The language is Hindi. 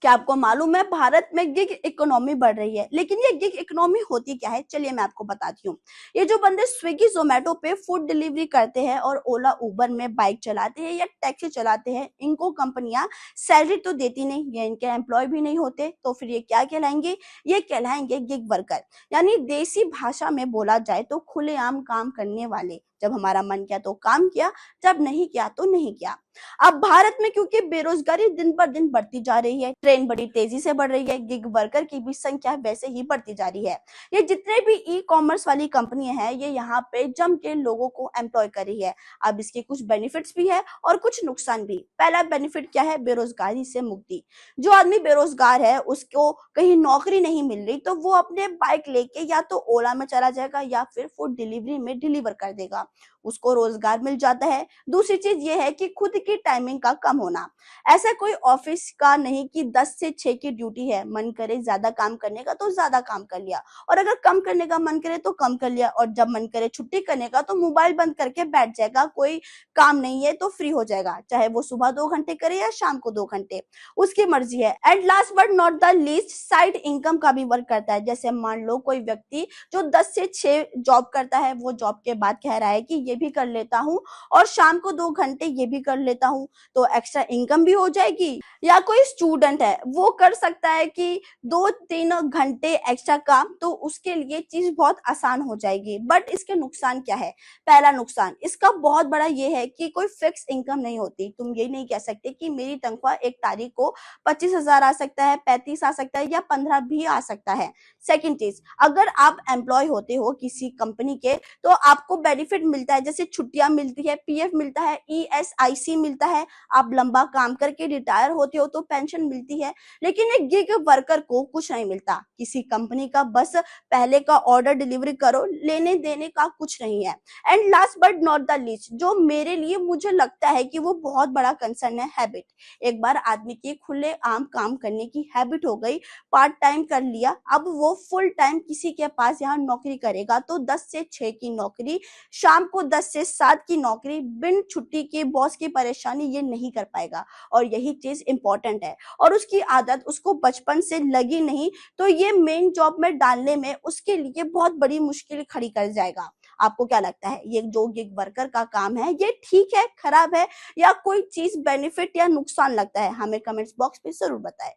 क्या आपको मालूम है भारत में गिग इकोनॉमी बढ़ रही है? लेकिन ये गिग इकोनॉमी होती क्या है, चलिए मैं आपको बताती हूँ। ये जो बंदे स्विगी जोमेटो पे फूड डिलीवरी करते हैं और ओला उबर में बाइक चलाते हैं या टैक्सी चलाते हैं, इनको कंपनियां सैलरी तो देती नहीं, ये इनके एम्प्लॉय भी नहीं होते, तो फिर ये क्या कहलाएंगे? ये कहलाएंगे गिग वर्कर। यानी देसी भाषा में बोला जाए तो खुलेआम काम करने वाले। जब हमारा मन किया तो काम किया, जब नहीं किया तो नहीं किया। अब भारत में क्योंकि बेरोजगारी दिन पर दिन बढ़ती जा रही है, ट्रेंड बड़ी तेजी से बढ़ रही है, गिग वर्कर की भी संख्या वैसे ही बढ़ती जा रही है। ये जितने भी ई कॉमर्स वाली कंपनियां हैं, ये यहाँ पे जम के लोगों को एम्प्लॉय कर रही है। अब इसके कुछ बेनिफिट्स भी है और कुछ नुकसान भी। पहला बेनिफिट क्या है? बेरोजगारी से मुक्ति। जो आदमी बेरोजगार है, उसको कहीं नौकरी नहीं मिल रही, तो वो अपने बाइक लेके या तो ओला में चला जाएगा या फिर फूड डिलीवरी में डिलीवर कर देगा, उसको रोजगार मिल जाता है। दूसरी चीज ये है कि खुद की टाइमिंग का कम होना। ऐसा कोई ऑफिस का नहीं कि 10 से 6 की ड्यूटी है, मन करे ज्यादा काम करने का तो ज्यादा काम कर लिया, और अगर कम करने का मन करे तो कम कर लिया, और जब मन करे छुट्टी करने का तो मोबाइल बंद करके बैठ जाएगा। कोई काम नहीं है तो फ्री हो जाएगा, चाहे वो सुबह 2 घंटे करे या शाम को 2 घंटे, उसकी मर्जी है। And last but not the least, side income का भी वर्क करता है। जैसे मान लो कोई व्यक्ति जो 10 से 6 जॉब करता है, वो जॉब के बाद कह रहा है कि ये भी कर लेता हूँ और शाम को 2 घंटे ये भी कर लेता हूँ, तो एक्स्ट्रा इनकम भी हो जाएगी। या कोई स्टूडेंट है, वो कर सकता है कि 2-3 घंटे एक्स्ट्रा काम, तो उसके लिए चीज बहुत आसान हो जाएगी। बट इसके नुकसान क्या है? पहला नुकसान इसका बहुत बड़ा ये है कि कोई फिक्स इनकम नहीं होती। तुम ये नहीं कह सकते कि मेरी तनख्वाह 1 तारीख को 25,000 आ सकता है, 35 आ सकता है या 15 भी आ सकता है। सेकेंड चीज, अगर आप एम्प्लॉय होते हो किसी कंपनी के, तो आपको बेनिफिट मिलता है, जैसे छुट्टियां मिलती है, पीएफ मिलता है, ईएसआईसी मिलता है। आप लंबा काम करके रिटायर होते हो तो पेंशन मिलती है। लेकिन एक गिग वर्कर को कुछ नहीं मिलता किसी कंपनी का, बस पहले का ऑर्डर डिलीवरी करो, लेने देने का कुछ नहीं है। And last but not the least, जो मेरे लिए मुझे लगता है कि वो बहुत बड़ा कंसर्न है, हैबिट। एक बार आदमी की खुले आम काम करने की हैबिट हो गई, पार्ट टाइम कर लिया, अब वो फुल टाइम किसी के पास यहाँ नौकरी करेगा तो 10 से 6 की नौकरी, शाम को 10 से 7 की नौकरी, बिन छुट्टी के बॉस की परेशानी, ये नहीं कर पाएगा। और यही चीज इंपॉर्टेंट है, और उसकी आदत उसको बचपन से लगी नहीं, तो ये मेन जॉब में डालने में उसके लिए बहुत बड़ी मुश्किल खड़ी कर जाएगा। आपको क्या लगता है, ये जो गिग वर्कर का काम है, ये ठीक है, खराब है, या कोई चीज बेनिफिट या नुकसान लगता है? हमें कमेंट्स बॉक्स में जरूर बताएं।